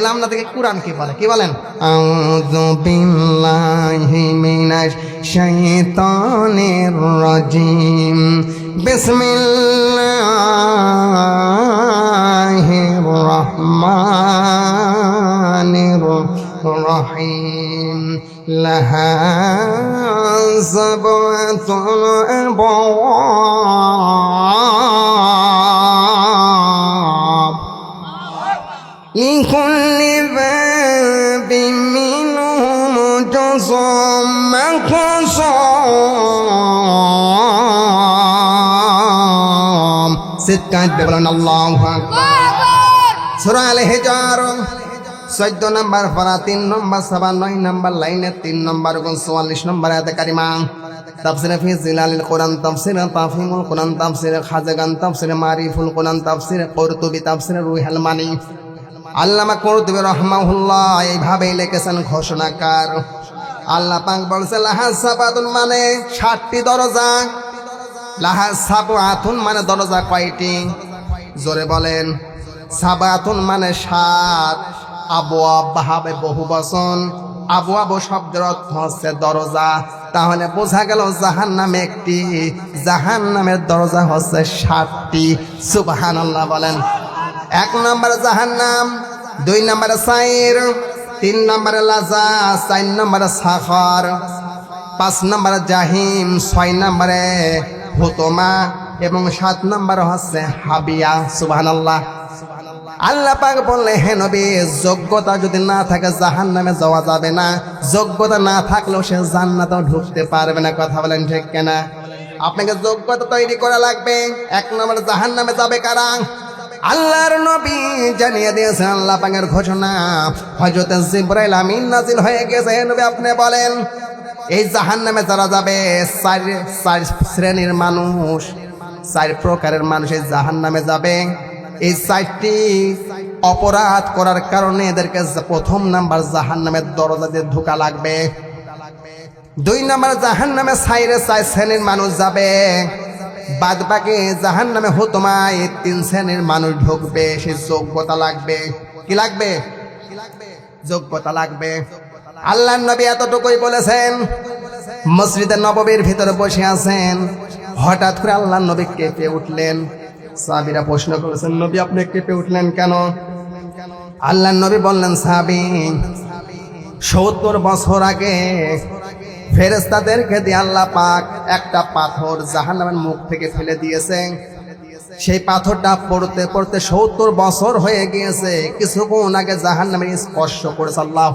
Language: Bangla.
গেলাম না থেকে কোরআন কি বলে, কি বলেন? আউযু বিল্লাহি মিনাশ শাইতানির রাজিম, বিসমিল্লাহির রহমানির রহিম। লাহা সাবআতুল আবওয়াব লিকুল্লি বাবিন মিনহুম জুজুম মাকসুম। চিৎকার দিয়ে বলেন আল্লাহু আকবার। সূরা আল হিজর 14 নম্বর পারা 3 নম্বর সভা 9 নম্বর লাইনে 3 নম্বর 44 নম্বর আয়াতে কারিমা। তাফসিরে ফি জিলালিল কোরআন, তাফসিরে তাফহিমুল কোরআন, তাফসিরে খাজাগান, তাফসিরে মারিফুল কোরআন, তাফসিরে কুরতুবী, তাফসিরে রুহুল মানি। আল্লামা কুরতুবী রাহমাহুল্লাহ এইভাবে লিখেছেন ঘোষণাকার। আল্লাহ পাক বলেছেন লাহা সাবাতুন মানে 60টি দরজা। লাহা সাবাতুন মানে দরজা কয়টি? জোরে বলেন। সাবাতুন মানে 7, আবওয়াব ভাবে বহুবচন। আবওয়াব শব্দের অর্থ হচ্ছে দরজা। তাহলে বোঝা গেল জাহান্নামে একটি, জাহান্নামের দরজা হচ্ছে 7টি। সুবহানাল্লাহ বলেন। 1 নম্বরে জাহান্নাম, 2 নম্বরে সাইর, 3 নম্বরে লাজা, 4 নম্বরে সাখর, 5 নম্বরে জাহিম, 6 নম্বরে হুতমা এবং 7 নম্বরে হচ্ছে হাবিয়া। সুবহানাল্লাহ। আল্লাহ পাক বললে হে নবী, যোগ্যতা যদি না থাকে জাহান্নামে যাওয়া যাবে না, যোগ্যতা না থাকলেও সে জান্নাতেও ঢুকতে পারবে না। কথা বলেন ঠিক কিনা? আপনাকে যোগ্যতা তৈরি করা লাগবে। 1 নম্বরে জাহান্নামে যাবে কারা? আল্লাহর নবী জানিয়ে দিয়েছেন আল্লাহ পাকের ঘোষণা। হযরত জিবরাইল আমিন নাজিল হয়ে গেছে। হে নবী আপনি বলেন এই জাহান্নামে যারা যাবে 4 শ্রেণীর মানুষ, 4 প্রকারের মানুষ এই জাহান্নামে যাবে। এই 4টি অপরাধ করার কারণে এদেরকে 1 নাম্বার জাহান্নামের দরজা দিয়ে ঢোকা লাগবে। 2 নাম্বার জাহান্নামে 4 শ্রেণীর মানুষ যাবে। বাদ বাকি জাহান্নামে হুতমায় 3 শ্রেণীর মানুষ ঢুকবে। সে যোগ্যতা লাগবে। কি লাগবে? যোগ্যতা লাগবে। আল্লাহর নবী এতটুকুই বলেছেন। মসজিদে নববীর ভিতরে বসে আছেন, হঠাৎ করে আল্লাহর নবী কেঁপে উঠলেন। সাহাবীরা প্রশ্ন করেছেন নবী আপনি কেঁপে উঠলেন কেন? আল্লাহর নবী বললেন সাহাবী 70 বছর আগে ফেরেশতাদেরকে দিয়ে আল্লাহ পাক একটা পাথর জাহান্নামের মুখ থেকে ফেলে দিয়েছে। সেই পাথরটা পড়তে পড়তে 70 বছর হয়ে গিয়েছে। কিছুক্ষণ আগে জাহান্নামে স্পর্শ করেছে। আল্লাহ